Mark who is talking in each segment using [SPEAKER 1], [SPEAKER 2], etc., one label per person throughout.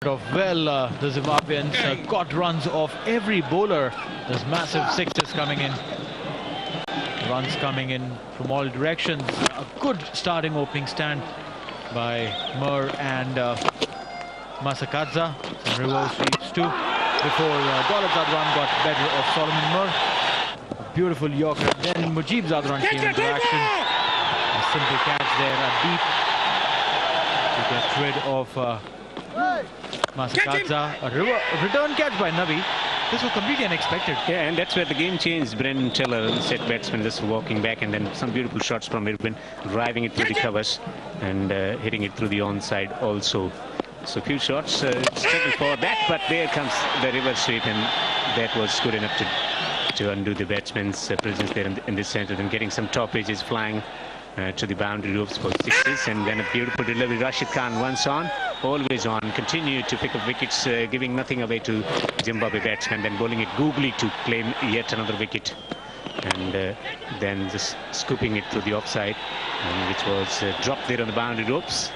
[SPEAKER 1] The Zimbabweans got runs off every bowler. There's massive sixes coming in. Runs coming in from all directions. A good starting opening stand by Mir and Masakadza. Some reverse sweeps too before Daulat Zadran got better of Solomon Mir. A beautiful Yorker. Then Mujib Zadran came into action. A simple catch there at deep to get rid of Masakadza. A return catch by Nabi. This was completely unexpected.
[SPEAKER 2] Yeah, and that's where the game changed. Brendan Teller, set batsman, just walking back, and then some beautiful shots from Irvin, driving it through the covers and hitting it through the onside also. So few shots, struggle for that, but there comes the reverse sweep, and that was good enough to undo the batsman's presence there in the centre, and getting some top edges flying to the boundary ropes for sixes, and then a beautiful delivery. Rashid Khan once on, always on, continue to pick up wickets, giving nothing away to Zimbabwe batsmen, then bowling it googly to claim yet another wicket, and then just scooping it through the offside, which was dropped there on the boundary ropes.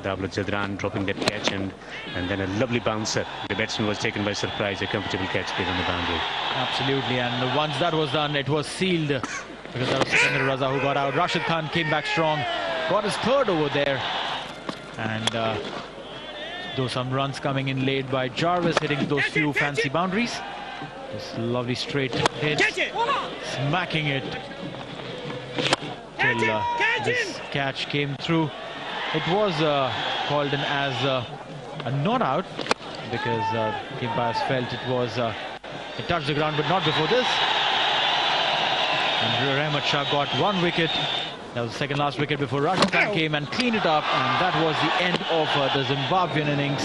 [SPEAKER 2] Daulat Zadran dropping that catch, and then a lovely bouncer. The batsman was taken by surprise, a comfortable catch there on the boundary.
[SPEAKER 1] Absolutely, and once that was done, it was sealed, because that was Sikandar Raza who got out. Rashid Khan came back strong, got his third over there, and though some runs coming in late by Jarvis, hitting those few fancy boundaries. This lovely straight hit, smacking it till this catch came through. It was called in as a not out, because the umpires felt it touched the ground, but not before this. And Rahmat Shah got one wicket. That was the second last wicket before Rashid Khan came and cleaned it up, and that was the end of the Zimbabwean innings.